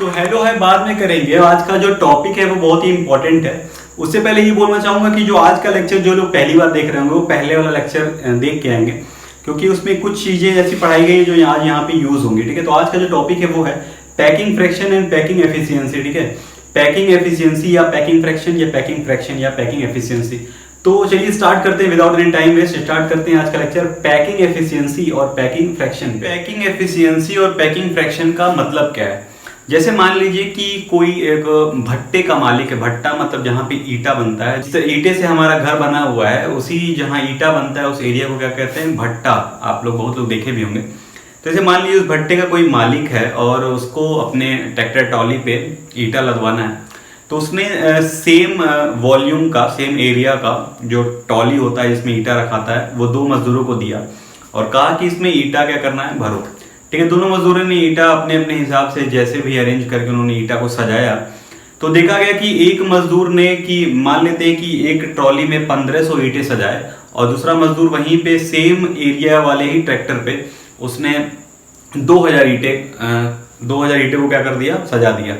तो हेलो है बाद में करेंगे। आज का जो टॉपिक है वो बहुत ही इंपॉर्टेंट है। उससे पहले ये बोलना चाहूंगा कि जो आज का लेक्चर जो लोग पहली बार देख रहे होंगे वो पहले वाला लेक्चर देख के आएंगे, क्योंकि उसमें कुछ चीजें ऐसी पढ़ाई गई जो आज यहाँ पे यूज होंगी। ठीक है, तो आज का जो टॉपिक है वो है packing fraction and packing efficiency. ठीक है, पैकिंग एफिशिएंसी या पैकिंग फ्रैक्शन या पैकिंग फ्रैक्शन या पैकिंग एफिशिएंसी। तो चलिए स्टार्ट करते हैं without any time waste. Start करते हैं आज का लेक्चर पैकिंग एफिशिएंसी और पैकिंग फ्रैक्शन। पैकिंग एफिशिएंसी और पैकिंग फ्रैक्शन का मतलब क्या है? जैसे मान लीजिए कि कोई एक भट्टे का मालिक है। भट्टा मतलब जहाँ पे ईटा बनता है, जिस ईटे से हमारा घर बना हुआ है, उसी जहाँ ईटा बनता है उस एरिया को क्या कहते हैं? भट्टा। आप लोग बहुत लोग देखे भी होंगे। तो जैसे मान लीजिए उस भट्टे का कोई मालिक है और उसको अपने ट्रैक्टर ट्रॉली पे ईटा लदवाना है, तो उसने सेम वॉल्यूम का, सेम एरिया का जो ट्रॉली होता है जिसमें ईटा रखाता है, वो दो मजदूरों को दिया और कहा कि इसमें ईटा क्या करना है? भरो। ठीक है, दोनों मजदूरों ने ईटा अपने अपने हिसाब से जैसे भी अरेंज करके उन्होंने ईटा को सजाया। तो देखा गया कि एक मजदूर ने, कि मान लेते हैं कि एक ट्रॉली में 1500 ईंटें सजाए और दूसरा मजदूर वहीं पे सेम एरिया वाले ही ट्रैक्टर पे उसने 2000 ईंटें को क्या कर दिया? सजा दिया।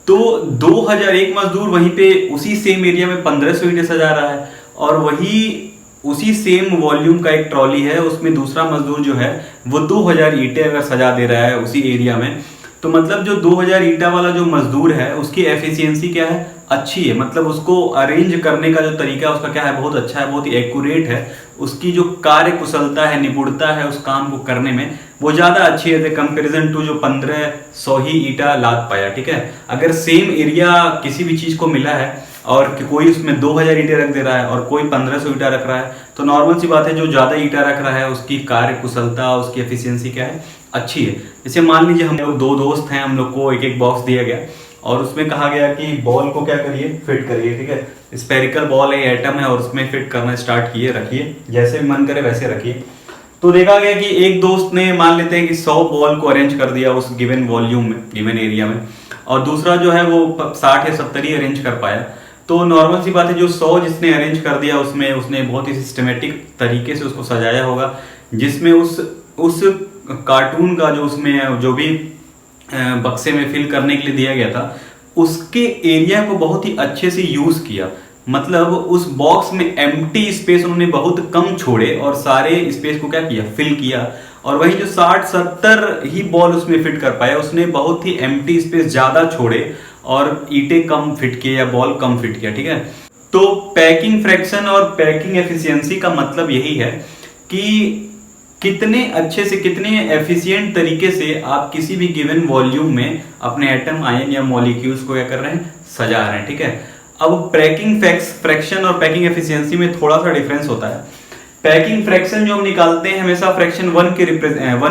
तो 2000, एक मजदूर वहीं पे उसी सेम एरिया में 1500 ईंटें सजा रहा है और वही उसी सेम वॉल्यूम का एक ट्रॉली है, उसमें दूसरा मजदूर जो है वो 2000 ईंटें अगर सजा दे रहा है उसी एरिया में, तो मतलब जो 2000 ईंटा वाला जो मजदूर है उसकी एफिशिएंसी क्या है? अच्छी है। मतलब उसको अरेंज करने का जो तरीका उसका क्या है? बहुत अच्छा है, बहुत ही एक्यूरेट है। उसकी जो कार्य कुशलता है, निपुणता है उस काम को करने में, वो ज्यादा अच्छी है कंपेरिजन टू जो 1500 ही ईटा लाद पाया। ठीक है, अगर सेम एरिया किसी भी चीज को मिला है और कोई उसमें 2000 ईंटें रख दे रहा है और कोई 1500 ईंटा रख रहा है, तो नॉर्मल सी बात है जो ज्यादा ईंटा रख रहा है उसकी कार्य कुशलता, उसकी एफिशिएंसी क्या है? अच्छी है। जैसे मान लीजिए हम लोग दो दोस्त हैं, हम लोग को एक एक बॉक्स दिया गया और उसमें कहा गया कि बॉल को क्या करिए? फिट करिए। ठीक है, स्फेरिकल बॉल है, एटम है और उसमें फिट करना स्टार्ट किए, रखिए जैसे मन करे वैसे रखिए। तो देखा गया कि एक दोस्त ने, मान लेते हैं कि 100 बॉल को अरेंज कर दिया उस गिवन वॉल्यूम में, गिवन एरिया में, और दूसरा जो है वो 60 या 70 ही अरेंज कर पाया। तो नॉर्मल सी बात है जो 100 जिसने अरेंज कर दिया उसमें उसने बहुत ही सिस्टमेटिक तरीके से उसको सजाया होगा, जिसमें उस कार्टून का जो उसमें जो भी बक्से में फिल करने के लिए दिया गया था उसके एरिया को बहुत ही अच्छे से यूज किया। मतलब उस बॉक्स में एम्प्टी स्पेस उन्होंने बहुत कम छोड़े और सारे स्पेस को क्या किया? फिल किया। और वही जो 60-70 ही बॉल उसमें फिट कर पाया, उसने बहुत ही एम्प्टी स्पेस ज्यादा छोड़े और ईंटें कम फिट किए या बॉल कम फिट किया। ठीक है, तो पैकिंग फ्रैक्शन और पैकिंग एफिशिएंसी का मतलब यही है कि कितने अच्छे से, कितने एफिशिएंट तरीके से आप किसी भी गिवन वॉल्यूम में अपने एटम, आयन या मॉलिक्यूल्स को क्या कर रहे हैं? सजा रहे हैं। ठीक है, अब पैकिंग फ्रैक्शन और पैकिंग एफिशिएंसी में थोड़ा सा डिफरेंस होता है। पैकिंग फ्रैक्शन जो हम निकालते हैं हमेशा फ्रैक्शन 1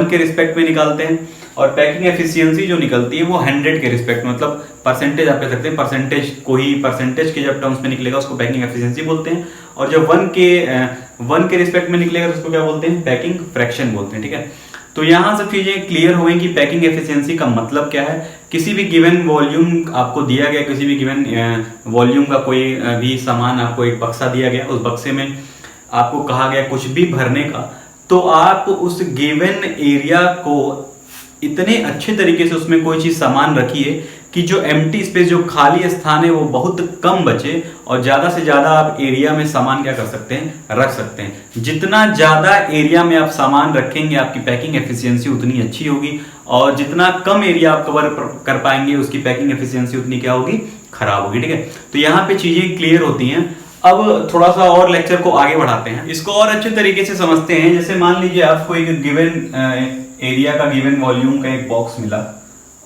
के रिस्पेक्ट में निकालते हैं, और पैकिंग एफिशिएंसी जो निकलती है वो 100 के रिस्पेक्ट, मतलब परसेंटेज आप कह सकते हैं। परसेंटेज को ही, परसेंटेज के जब टर्म्स में निकलेगा उसको पैकिंग एफिशिएंसी बोलते हैं, और जब 1 के रिस्पेक्ट में निकलेगा तो उसको क्या बोलते हैं? पैकिंग फ्रैक्शन बोलते हैं। ठीक है, तो यहाँ सब चीजें क्लियर हो गई कि पैकिंग एफिशिएंसी का मतलब क्या है। किसी भी गिवन वॉल्यूम आपको दिया गया, किसी भी गिवन वॉल्यूम का कोई भी सामान आपको एक बक्सा दिया गया, उस बक्से में आपको कहा गया कुछ भी भरने का, तो आप उस गिवन एरिया को इतने अच्छे तरीके से उसमें कोई चीज सामान रखिए कि जो एम्प्टी स्पेस, जो खाली स्थान है वो बहुत कम बचे और ज्यादा से ज्यादा आप एरिया में सामान क्या कर सकते हैं? रख सकते हैं। जितना ज्यादा एरिया में आप सामान रखेंगे आपकी पैकिंग एफिशिएंसी उतनी अच्छी होगी, और जितना कम एरिया आप कवर कर पाएंगे उसकी पैकिंग एफिशिएंसी उतनी क्या होगी? खराब होगी। ठीक है, तो यहाँ पे चीजें क्लियर होती हैं। अब थोड़ा सा और लेक्चर को आगे बढ़ाते हैं, इसको और अच्छे तरीके से समझते हैं। जैसे मान लीजिए आपको एक गिवन एरिया का, गिवन वॉल्यूम का एक बॉक्स मिला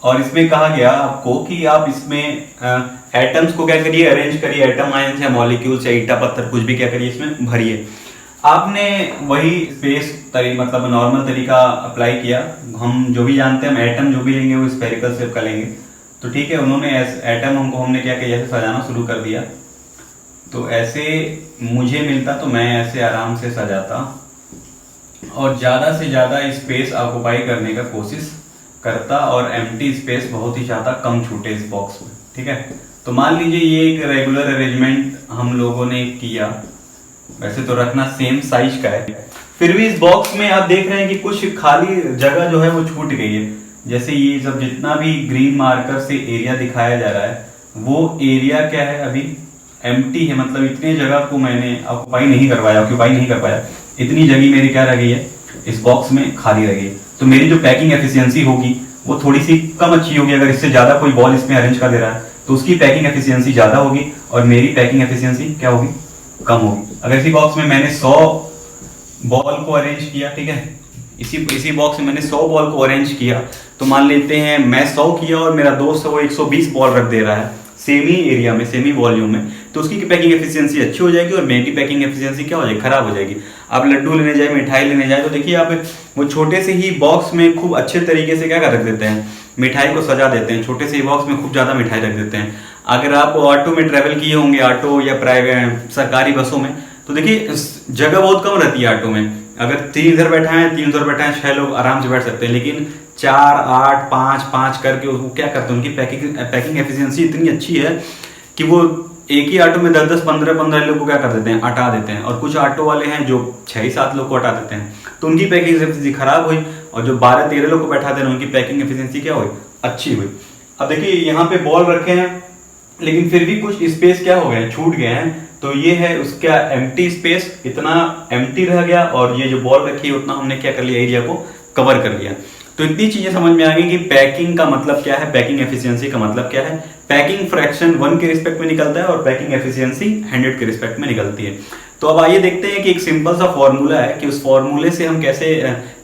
और इसमें कहा गया आपको कि आप इसमें एटम्स को क्या करिए? अरेंज करिए, एटम, आयन या मॉलिक्यूल्स या ईटा पत्थर कुछ भी क्या करिए इसमें भरिए। आपने वही स्पेस मतलब नॉर्मल तरीका अप्लाई किया। हम जो भी जानते हैं, हम एटम जो भी लेंगे वो स्फेरिकल शेप का लेंगे। तो ठीक है, उन्होंने एटम हमने क्या किया? ऐसे सजाना शुरू कर दिया। तो ऐसे मुझे मिलता तो मैं ऐसे आराम से सजाता और ज्यादा से ज्यादा स्पेस ऑक्युपाई करने का कोशिश करता और एम्प्टी स्पेस बहुत ही ज्यादा कम छूटे इस बॉक्स में। ठीक है, तो मान लीजिए ये एक रेगुलर अरेंजमेंट हम लोगों ने किया। वैसे तो रखना सेम साइज का है, फिर भी इस बॉक्स में आप देख रहे हैं कि कुछ खाली जगह जो है वो छूट गई है। जैसे ये जब जितना भी ग्रीन मार्कर से एरिया दिखाया जा रहा है वो एरिया क्या है, अभी एम्प्टी है, मतलब इतने जगह को मैंने ऑक्यूपाई नहीं कर पाया, इतनी जगह मेरी क्या रह गई है, इस बॉक्स में खाली रह गई। तो मेरी जो पैकिंग एफिशिएंसी होगी वो थोड़ी सी कम अच्छी होगी। अगर इससे ज्यादा कोई बॉल इसमें अरेंज कर दे रहा है तो उसकी पैकिंग एफिशिएंसी ज्यादा होगी और मेरी पैकिंग एफिशिएंसी क्या होगी, कम होगी। अगर इसी बॉक्स में मैंने 100 बॉल को अरेंज किया, ठीक है, इसी बॉक्स में मैंने 100 बॉल को अरेंज किया, तो मान लेते हैं मैं 100 किया और मेरा दोस्त वो 120 बॉल रख दे रहा है सेम ही एरिया में, सेम ही वॉल्यूम में, तो उसकी पैकिंग एफिशिएंसी अच्छी हो जाएगी और मेरी पैकिंग एफिशिएंसी क्या हो जाएगी, खराब हो जाएगी। आप लड्डू लेने जाए, मिठाई लेने जाए, तो देखिए आप वो छोटे से ही बॉक्स में खूब अच्छे तरीके से क्या कर रख देते हैं, मिठाई को सजा देते हैं, छोटे से ही बॉक्स में खूब ज्यादा मिठाई रख देते हैं। अगर आप ऑटो में ट्रेवल किए होंगे, ऑटो या प्राइवेट सरकारी बसों में, तो देखिए जगह बहुत कम रहती है ऑटो में। अगर 3 इधर बैठा है, 3 उधर बैठा है, 6 लोग आराम से बैठ सकते हैं, लेकिन 4, 8, 5 करके वो क्या करते हैं, उनकी पैकिंग एफिशिएंसी इतनी अच्छी है कि वो एक ही ऑटो में 10, 15 लोग को क्या कर देते हैं, हटा देते हैं। और कुछ ऑटो वाले हैं जो 6, 7 लोग को हटा देते हैं, तो उनकी पैकिंग एफिशिएंसी खराब हुई, और जो 12, 13 लोग को बैठाते हैं उनकी पैकिंग एफिशिएंसी क्या हुई, अच्छी हुई। अब देखिए यहाँ पे बॉल रखे हैं, लेकिन फिर भी कुछ स्पेस क्या हो गए, छूट गए हैं, तो ये है उसका एम्प्टी स्पेस, इतना एम्प्टी रह गया, और ये जो बॉल रखी है उतना हमने क्या कर लिया, एरिया को कवर कर लिया। तो इतनी चीजें समझ में आ गई कि पैकिंग का मतलब क्या है, पैकिंग एफिशिएंसी का मतलब क्या है। पैकिंग फ्रैक्शन 1 के रिस्पेक्ट में निकलता है और पैकिंग एफिशिएंसी 100 के रिस्पेक्ट में निकलती है। तो अब आइए देखते हैं कि एक सिंपल सा फॉर्मूला है कि उस फॉर्मूले से हम कैसे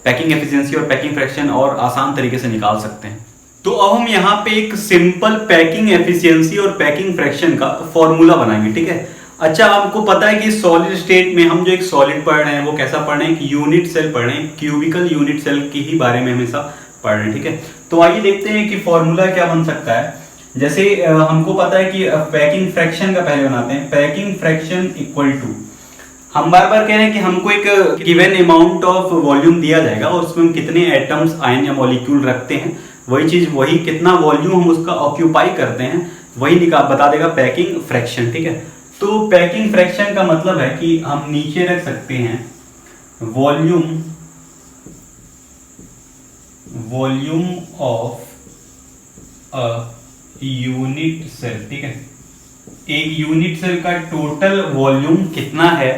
पैकिंग एफिशिएंसी और पैकिंग फ्रैक्शन और आसान तरीके से निकाल सकते हैं। तो अब हम यहाँ पे एक सिंपल पैकिंग एफिशिएंसी और पैकिंग फ्रैक्शन का फॉर्मूला बनाएंगे, ठीक है। अच्छा, आपको पता है कि सॉलिड स्टेट में हम जो एक सॉलिड पढ़ रहे हैं वो कैसा पढ़ रहे हैं, कि यूनिट सेल पढ़ रहे हैं, क्यूबिकल यूनिट सेल की ही बारे में हमेशा पढ़ रहे हैं, ठीक है। तो आइए देखते हैं कि फॉर्मूला क्या बन सकता है। जैसे हमको पता है कि पैकिंग फ्रैक्शन का पहले बनाते हैं, पैकिंग फ्रैक्शन इक्वल टू, हम बार बार कह रहे हैं कि हमको एक गिवन अमाउंट ऑफ वॉल्यूम दिया जाएगा और उसमें हम कितने एटम्स, आयन या मॉलिक्यूल रखते हैं, वही चीज, वही कितना वॉल्यूम हम उसका ऑक्यूपाई करते हैं, वही बता देगा पैकिंग फ्रैक्शन, ठीक है। तो पैकिंग फ्रैक्शन का मतलब है कि हम नीचे रख सकते हैं volume of a unit cell, ठीक है। एक यूनिट सेल का टोटल वॉल्यूम कितना है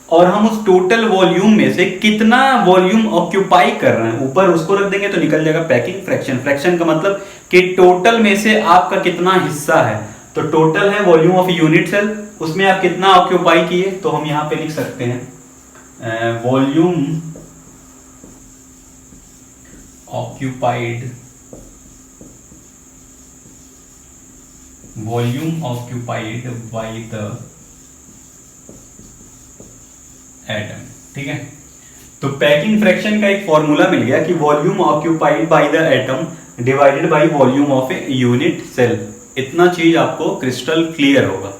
और हम उस टोटल वॉल्यूम में से कितना वॉल्यूम ऑक्यूपाई कर रहे हैं, ऊपर उसको रख देंगे तो निकल जाएगा पैकिंग फ्रैक्शन। फ्रैक्शन का मतलब कि टोटल में से आपका कितना हिस्सा है, तो टोटल है वॉल्यूम ऑफ यूनिट सेल, उसमें आप कितना ऑक्यूपाई किए, तो हम यहां पे लिख सकते हैं volume occupied by the atom, ठीक है। तो पैकिंग फ्रैक्शन का एक फॉर्मूला मिल गया कि volume occupied by the atom divided by volume of a unit cell. इतना चीज आपको क्रिस्टल क्लियर होगा।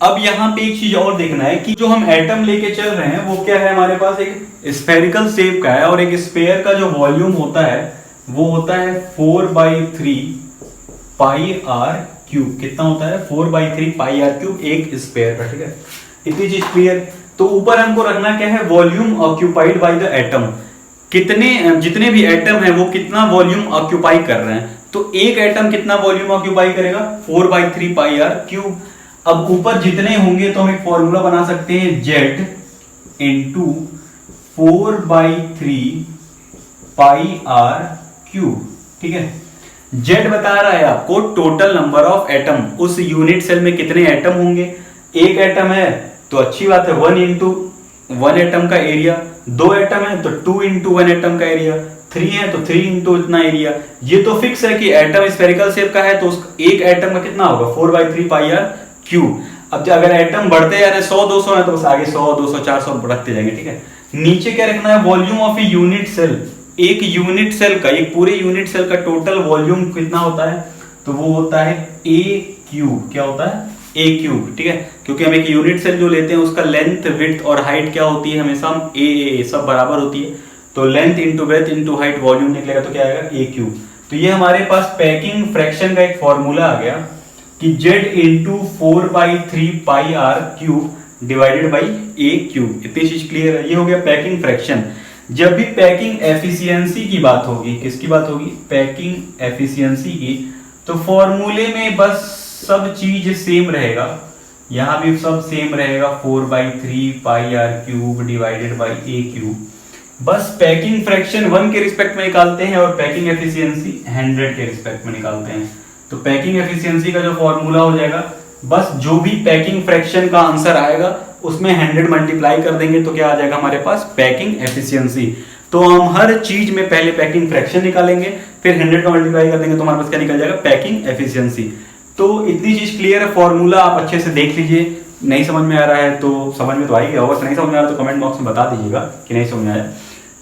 अब यहाँ पे एक चीज और देखना है कि जो हम एटम लेके चल रहे हैं वो क्या है, हमारे पास एक स्फेरिकल शेप का है, और एक स्फेयर का जो वॉल्यूम होता है वो होता है 4/3 पाई आर क्यूब। कितना होता है, 4/3 पाई आर क्यूब एक स्फेयर का, ठीक है। इतनी चीज क्लियर। तो ऊपर हमको रखना क्या है, volume occupied by the atom, जितने भी एटम है वो कितना वॉल्यूम ऑक्यूपाई कर रहे हैं। तो एक एटम कितना वॉल्यूम ऑक्यूपाई करेगा, 4/3 पाई आर क्यूब। अब ऊपर जितने होंगे तो हम एक फॉर्मूला बना सकते हैं, Z into 4/3 pi are cube, ठीक है। Z बता रहा है आपको टोटल नंबर ऑफ एटम, उस यूनिट सेल में कितने एटम होंगे। एक एटम है तो अच्छी बात है, 1 इंटू 1 एटम का एरिया, 2 एटम है तो 2 इंटू 1 एटम का एरिया, 3 है तो 3 इंटू इतना एरिया। ये तो फिक्स है कि एटम स्फेरिकल शेप का है तो एक एटम का कितना होगा, 4/3 पाई आर क्यूब। अब अगर एटम बढ़ते जा रहे हैं 100, 200 है तो बस आगे 100, 200, 400 बढ़ते जाएंगे, ठीक है। नीचे क्या रखना है, volume of a unit cell, एक यूनिट सेल का, एक पूरे यूनिट सेल का टोटल वॉल्यूम कितना होता है, तो वो होता है ए क्यूब। क्या होता है, ए क्यूब, ठीक है। क्योंकि हम एक यूनिट सेल जो लेते हैं उसका लेंथ, विड्थ और हाइट क्या होती है, हमेशा हम ए सब बराबर होती है, तो length into breadth into height volume निकलेगा तो क्या आएगा, ए क्यूब। तो ये हमारे पास पैकिंग फ्रैक्शन का एक फॉर्मूला आ गया कि Z into 4/3 pi are cube divided by A cube. इतनी चीज क्लियर है, ये हो गया पैकिंग फ्रैक्शन। जब भी पैकिंग एफिशिएंसी की बात होगी, किसकी बात होगी, पैकिंग एफिशिएंसी की, तो फॉर्मूले में बस सब चीज सेम रहेगा, यहां भी सब सेम रहेगा, 4/3 pi are cube divided by A cube. बस पैकिंग फ्रैक्शन 1 के रिस्पेक्ट में निकालते हैं और पैकिंग एफिशिएंसी 100 के रिस्पेक्ट में निकालते हैं। तो पैकिंग एफिशिएंसी का जो फॉर्मूला हो जाएगा, बस जो भी पैकिंग फ्रैक्शन का आंसर आएगा उसमें 100 मल्टीप्लाई कर देंगे तो क्या आ जाएगा हमारे पास, पैकिंग एफिशिएंसी। तो हम हर चीज में पहले पैकिंग फ्रैक्शन निकालेंगे, फिर 100 का मल्टीप्लाई कर देंगे तो हमारे पास क्या निकल जाएगा, पैकिंग एफिशिएंसी। तो इतनी चीज क्लियर है, फॉर्मूला आप अच्छे से देख लीजिए। नहीं समझ में आ रहा है तो समझ में तो आ ही गया होगा, नहीं समझ में आ रहा तो कमेंट बॉक्स में बता दीजिएगा कि नहीं समझ में आया।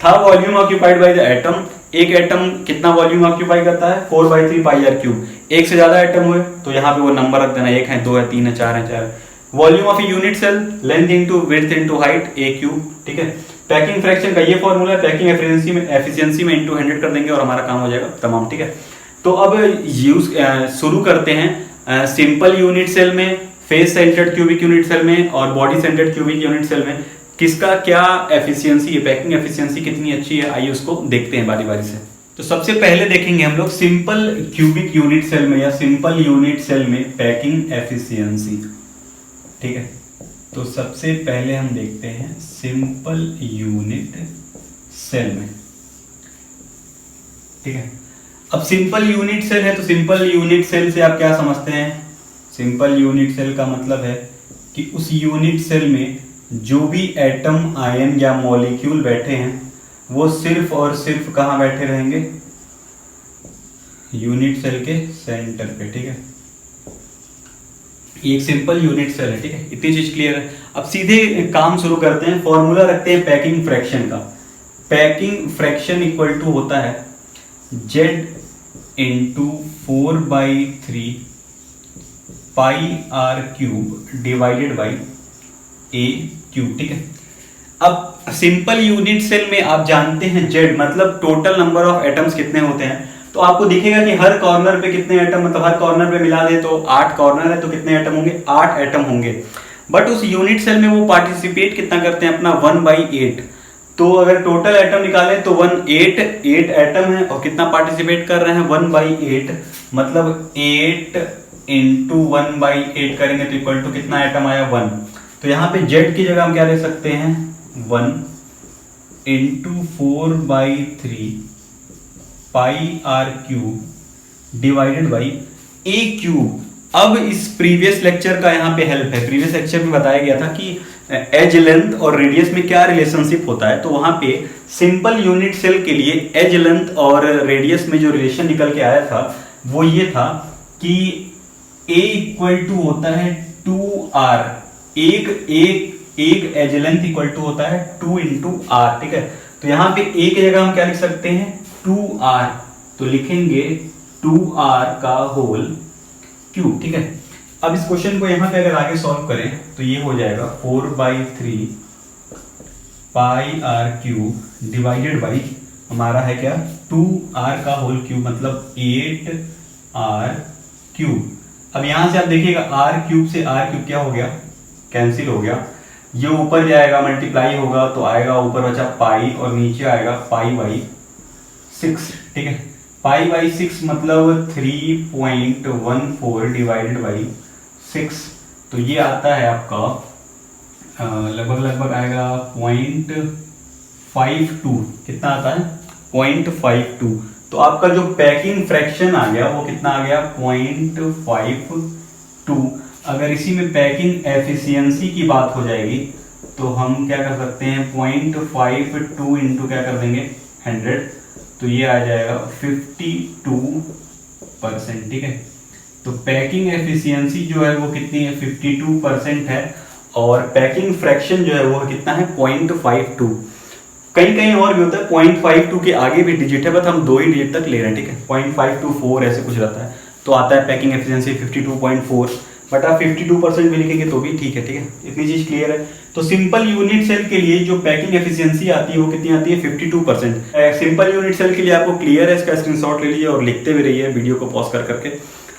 था volume occupied by the atom, एक एटम कितना वॉल्यूम ऑक्यूपाई करता है, 4/3 पाई आर क्यूब। एक से ज्यादा एटम हुए तो यहाँ पे वो नंबर रख देना, 1 है, 2 है, 3 है, 4 है, 4 है। Volume of a unit cell, length into width into height, a cube. ठीक है, पैकिंग फ्रैक्शन का ये फॉर्मूला है, पैकिंग एफिशिएंसी में इनटू 100 कर देंगे और हमारा काम हो जाएगा तमाम। ठीक है, तो अब शुरू करते हैं सिंपल यूनिट सेल में, face centred cubic unit cell में और body centred cubic unit cell में किसका क्या एफिशिएंसी है, पैकिंग एफिशिएंसी कितनी अच्छी है, आइए उसको देखते हैं बारी बारी से। तो सबसे पहले देखेंगे हम लोग सिंपल क्यूबिक यूनिट सेल में या सिंपल यूनिट सेल में पैकिंग एफिशिएंसी। ठीक है, तो सबसे पहले हम देखते हैं सिंपल यूनिट सेल में। ठीक है, अब सिंपल यूनिट सेल है तो सिंपल यूनिट सेल से आप क्या समझते हैं, सिंपल यूनिट सेल का मतलब है कि उस यूनिट सेल में जो भी एटम, आयन या मॉलिक्यूल बैठे हैं वो सिर्फ और सिर्फ कहां बैठे रहेंगे, यूनिट सेल के सेंटर पे। ठीक है, एक सिंपल यूनिट सेल है। ठीक है, इतनी चीज क्लियर है। अब सीधे काम शुरू करते हैं, फॉर्मूला रखते हैं पैकिंग फ्रैक्शन का। पैकिंग फ्रैक्शन इक्वल टू होता है Z into 4/3 pi are cube divided by A cube. ठीक है, अब सिंपल यूनिट सेल में आप जानते हैं Z मतलब टोटल नंबर ऑफ एटम्स कितने होते हैं, तो आपको दिखेगा कि हर कॉर्नर पे कितने एटम, मतलब हर कॉर्नर पे मिला दे तो 8 कॉर्नर है तो कितने एटम होंगे, 8 एटम होंगे। बट उस यूनिट सेल में वो पार्टिसिपेट कितना करते हैं, अपना 1/8। तो अगर टोटल एटम निकाले तो 8 एटम है और कितना पार्टिसिपेट कर रहे हैं, 1/8, मतलब 8 इंटू 1/8 करेंगे तो इक्वल टू कितना एटम आया, 1। तो यहाँ पे Z की जगह हम क्या ले सकते हैं, 1 into 4/3 pi are cube divided by A cube. अब इस प्रीवियस लेक्चर का यहाँ पे हेल्प है, प्रीवियस लेक्चर में बताया गया था कि एज लेंथ और रेडियस में क्या रिलेशनशिप होता है। तो वहां पे सिंपल यूनिट सेल के लिए एज लेंथ और रेडियस में जो रिलेशन निकल के आया था वो ये था कि A इक्वल टू होता है 2R, एक एज लेंथ इक्वल टू होता है 2 इंटू आर। ठीक है, तो यहां पे A की जगह हम क्या लिख सकते हैं, 2R, तो लिखेंगे 2R का होल क्यूब। ठीक है, अब इस क्वेश्चन को यहां पे अगर आगे सॉल्व करें तो ये हो जाएगा 4/3 pi are cube divided by हमारा है क्या, 2R का होल क्यूब, मतलब 8R क्यूब। अब यहां से आप देखिएगा R क्यूब से R क्यूब क्या हो गया, कैंसिल हो गया। ये ऊपर जाएगा मल्टीप्लाई होगा तो आएगा ऊपर बचा पाई और नीचे आएगा पाई/6। ठीक है, पाई/6 मतलब 3.14 डिवाइडेड बाई 6, तो ये आता है आपका लगभग आएगा 0.52। कितना आता है, 0.52। तो आपका जो पैकिंग फ्रैक्शन आ गया वो कितना आ गया, 0.52। अगर इसी में पैकिंग एफिशिएंसी की बात हो जाएगी तो हम क्या कर सकते हैं, 0.52 इंटू क्या कर देंगे 100, तो ये आ जाएगा 52%। ठीक है, तो पैकिंग एफिशिएंसी जो है वो कितनी है, 52% है और पैकिंग फ्रैक्शन जो है वो कितना है, 0.52। कहीं कहीं और भी होता है 0.52 के आगे भी डिजिट है, बट हम 2 ही डिजिट तक ले रहे हैं। ठीक है, 0.524 ऐसे कुछ रहता है तो आता है पैकिंग एफिशिएंसी 52.4, बट आप 52% भी लिखेंगे तो भी ठीक है। ठीक है, इतनी चीज क्लियर है। तो सिंपल यूनिट सेल के लिए जो पैकिंग एफिशिएंसी आती है वो कितनी आती है, 52%। सिंपल यूनिट सेल के लिए आपको क्लियर है, इसका स्क्रीनशॉट ले लीजिए और लिखते भी रहिए वीडियो को पॉज कर करके।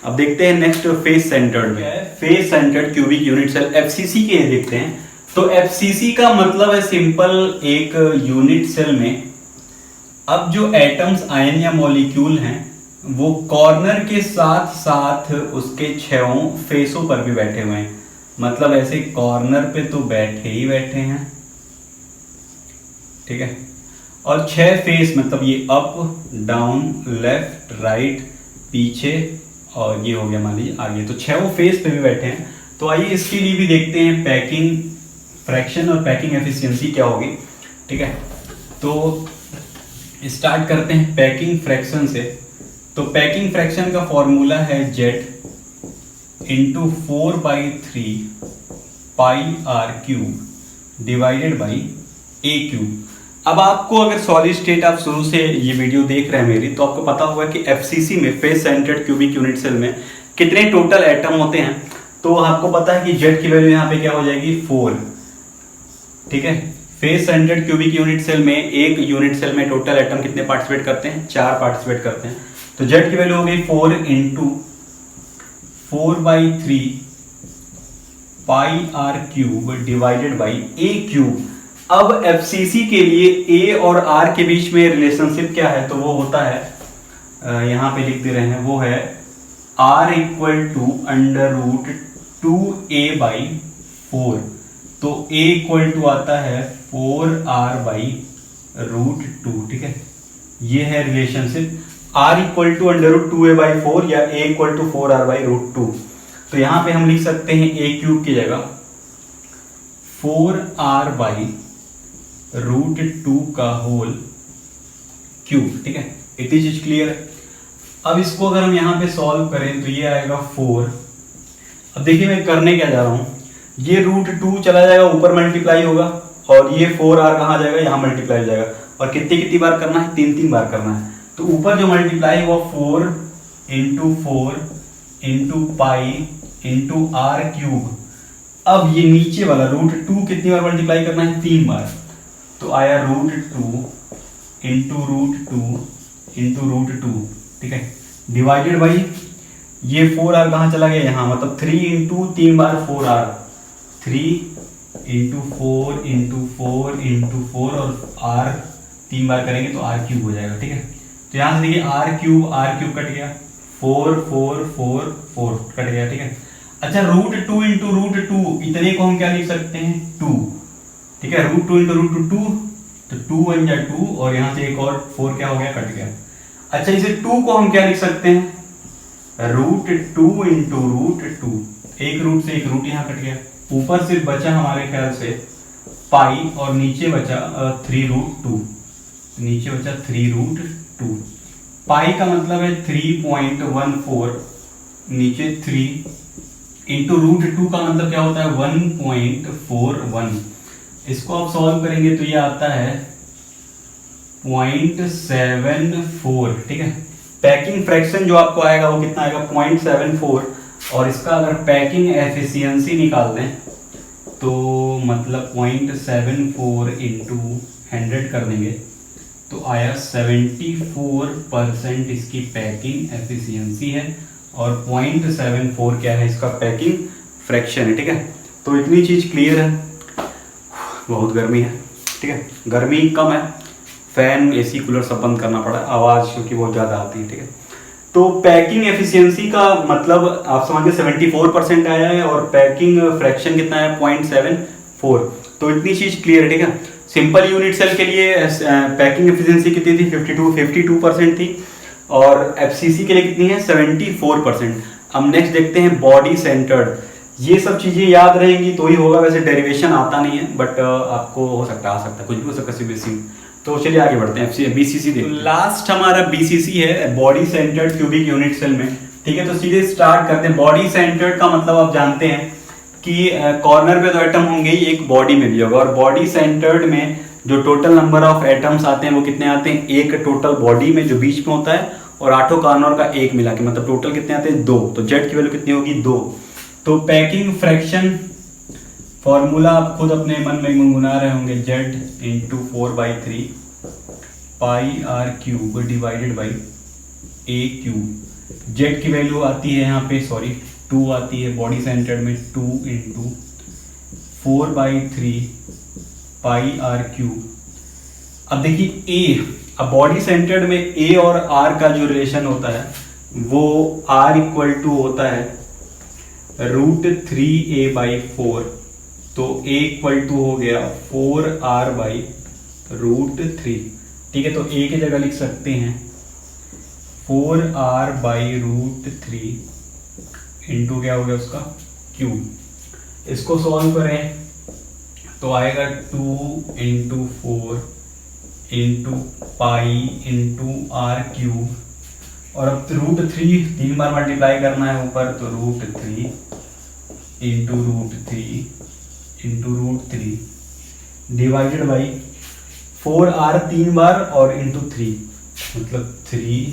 अब देखते हैं नेक्स्ट फेस सेंटर्ड में, face centred cubic unit cell, FCC के देखते हैं। तो एफसीसी का मतलब है सिंपल, एक यूनिट सेल में अब जो एटम्स आयन या मॉलिक्यूल हैं वो कॉर्नर के साथ साथ उसके छहों फेसों पर भी बैठे हुए हैं। मतलब ऐसे कॉर्नर पे तो बैठे ही बैठे हैं, ठीक है, और 6 फेस मतलब ये अप डाउन लेफ्ट राइट पीछे और ये हो गया मान लीजिए आगे, तो 6 फेस पे भी बैठे हैं। तो आइए इसके लिए भी देखते हैं पैकिंग फ्रैक्शन और पैकिंग एफिशिएंसी क्या होगी, ठीक है। तो स्टार्ट करते हैं पैकिंग फ्रैक्शन से। तो पैकिंग फ्रैक्शन का फॉर्मूला है Z into 4/3 pi are cube divided by A cube. अब आपको अगर सॉलिड स्टेट आप शुरू से ये वीडियो देख रहे हैं मेरी, तो आपको पता होगा कि एफसीसी में face centred cubic unit cell में कितने टोटल एटम होते हैं। तो आपको पता है कि जेड की वैल्यू यहाँ पे क्या हो जाएगी 4, ठीक है। Face centred cubic unit cell में एक यूनिट सेल में टोटल एटम कितने पार्टिसिपेट करते हैं, 4 पार्टिसिपेट करते हैं। तो जेड की वैल्यू हो गई 4 into 4/3 pi are cube divided by A cube. अब एफसीसी के लिए ए और आर के बीच में रिलेशनशिप क्या है, तो वो होता है यहां पे लिख दे रहे हैं, वो है r equal to under root 2a/4। तो a इक्वल टू आता है 4r/√2, ठीक है। ये है relationship r equal to under root 2a/4 या a इक्वल टू 4r/√2। तो यहां पे हम लिख सकते हैं a क्यूब की जगह 4r/√2 का होल क्यूब, ठीक है। इतनी चीज क्लियर है। अब इसको अगर हम यहां पे सॉल्व करें तो ये आएगा 4। अब देखिए मैं करने क्या जा रहा हूं, ये √2 चला जाएगा ऊपर मल्टीप्लाई होगा और ये 4r कहां जाएगा, यहां मल्टीप्लाई हो जाएगा। और कितनी कितनी बार करना है, 3 बार करना है। तो ऊपर जो मल्टीप्लाई हुआ 4 into 4 into pi into r cube. अब ये नीचे वाला √2 कितनी बार मल्टीप्लाई करना है, 3 बार। तो आया √2 इंटू √2 इंटू √2, ठीक है, डिवाइडेड बाई ये 4r कहां चला गया, यहां, मतलब 3 इंटू 3 बार 4r, 3 इंटू 4 इंटू 4 इंटू 4 और r 3 बार करेंगे तो r क्यूब हो जाएगा, ठीक है। तो यहां से देखिए r क्यूब कट गया, 4 4 4 4 कट गया, ठीक है। अच्छा √2 इंटू √2 इतने को हम क्या लिख सकते हैं, 2, ठीक है। √2 इंटू √2 तो 2 बन जाए 2 और यहां से एक और 4 क्या हो गया, कट गया। अच्छा इसे 2 को हम क्या लिख सकते हैं, √2 इंटू √2, एक रूट से एक रूट यहां कट गया। ऊपर सिर्फ बचा हमारे ख्याल से पाई और नीचे बचा 3√2, नीचे बचा 3√2। पाई का मतलब है 3.14, नीचे 3 इंटू √2 का मतलब क्या होता है 1.41। इसको आप सॉल्व करेंगे तो ये आता है 0.74, ठीक है। पैकिंग फ्रैक्शन जो आपको आएगा वो कितना आएगा, 0.74। और इसका अगर पैकिंग एफिशिएंसी निकाल दें तो मतलब 0.74 इंटू 100 कर देंगे तो आया 74% इसकी पैकिंग एफिशिएंसी है और 0.74 क्या है, इसका पैकिंग फ्रैक्शन है, ठीक है। तो इतनी चीज क्लियर है। बहुत गर्मी है, ठीक है, गर्मी कम है, फैन एसी कूलर सब बंद करना पड़ा, आवाज क्योंकि बहुत ज्यादा आती है, ठीक है। तो पैकिंग एफिशिएंसी का मतलब आप समझिए 74% आया है और पैकिंग फ्रैक्शन कितना है 0.74। तो इतनी चीज क्लियर है, ठीक है। सिंपल यूनिट सेल के लिए पैकिंग एफिशिएंसी कितनी थी, 52% थी और एफसीसी के लिए कितनी है 74%। अब नेक्स्ट देखते हैं बॉडी सेंटर्ड। ये सब चीजें याद रहेंगी तो ही होगा, वैसे डेरिवेशन आता नहीं है बट आपको हो सकता आ सकता कुछ भी हो सकता सीबीएसई। तो चलिए आगे बढ़ते हैं, बीसीसी देखते हैं। लास्ट हमारा बीसीसी है body centred cubic unit cell में, ठीक है। तो सीधे स्टार्ट करते हैं। बॉडी सेंटर्ड का मतलब आप जानते हैं कि कॉर्नर पे तो एटम होंगे ही, एक बॉडी में भी होगा। और बॉडी सेंटर्ड में जो टोटल नंबर ऑफ एटम्स आते हैं वो कितने आते हैं, एक टोटल बॉडी में जो बीच में होता है और 8 कॉर्नर का एक मिला के, मतलब टोटल कितने आते हैं 2। तो जेड की वैल्यू कितनी होगी 2। तो पैकिंग फ्रैक्शन फॉर्मूला आप खुद अपने मन में गुनगुना रहे होंगे, z into 4/3 pi are cube divided by A cube. Z की वैल्यू आती है यहाँ पे 2 आती है बॉडी सेंटर्ड में, 2 इंटू 4/3 पाई आर क्यूब। अब देखिए ए, अब बॉडी सेंटर्ड में ए और आर का जो रिलेशन होता है वो आर इक्वल टू होता है √3a/4। तो a इक्वल टू हो गया 4r/√3। ठीक है, तो a की जगह लिख सकते हैं 4r/√3 इंटू क्या हो गया उसका क्यूब। इसको सॉल्व करें तो आएगा 2 × 4 × पाई × r क्यूब। और अब √3 3 बार मल्टीप्लाई करना है ऊपर, तो √3 × √3 डिवाइडेड बाई 4r 3 बार और इंटू 3, मतलब 3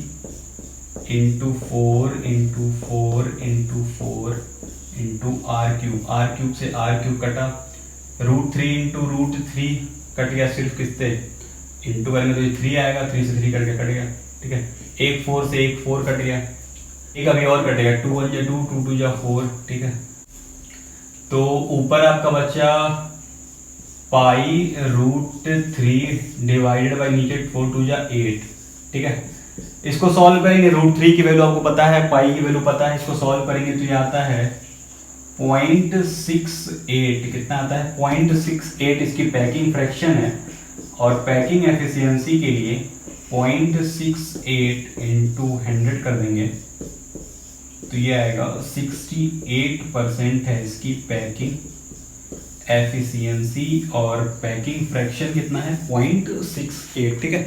× 4 × 4 × 4 × r क्यूब। r क्यूब से r क्यूब कटा, √3 × √3 कट गया, सिर्फ किससे इंटू करेंगे तो ये 3 आएगा, 3 से 3 कट गया। ठीक है, एक 4 से एक 4 कट गया, एक अभी और कटेगा, 2 1 2 2 2 4। ठीक है, तो ऊपर आपका बचा पाई √3 डिवाइडेड बाई नीचे 4 2 8। ठीक है, इसको सॉल्व करेंगे, √3 की वैल्यू आपको पता है, पाई की वैल्यू पता है, इसको सॉल्व करेंगे तो ये आता है 0.68। कितना आता है 0.68। इसकी पैकिंग फ्रैक्शन है और पैकिंग एफिशिएंसी के लिए 0.68 × 100 कर देंगे तो ये आएगा 68% है इसकी पैकिंग एफिशिएंसी। और पैकिंग फ्रैक्शन कितना है 0.68। ठीक है,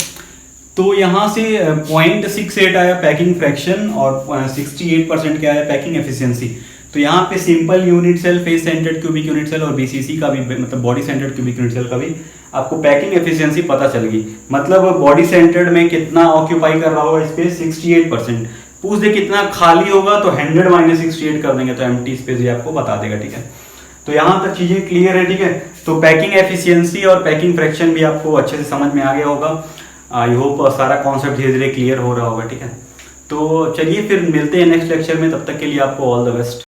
तो यहाँ से 0.68 आया पैकिंग फ्रैक्शन और 68% क्या है पैकिंग एफिशिएंसी। तो यहाँ पे simple unit cell, face centred cubic unit cell और बीसीसी का भी, मतलब body centred cubic unit cell का भी आपको पैकिंग एफिशिएंसी पता चल गई। मतलब बॉडी सेंटर्ड में कितना ऑक्यूपाई कर रहा होगा स्पेस 68%। पूछ दे कितना खाली होगा तो 100 - 68 कर देंगे तो एम्प्टी स्पेस ये आपको बता देगा। ठीक है, तो यहाँ तक चीजें क्लियर है। ठीक है, तो पैकिंग एफिशिएंसी और पैकिंग फ्रैक्शन भी आपको अच्छे से समझ में आ गया होगा। आई होप सारा कॉन्सेप्ट धीरे धीरे क्लियर हो रहा होगा। ठीक है, तो चलिए फिर मिलते हैं नेक्स्ट लेक्चर में, तब तक के लिए आपको ऑल द बेस्ट।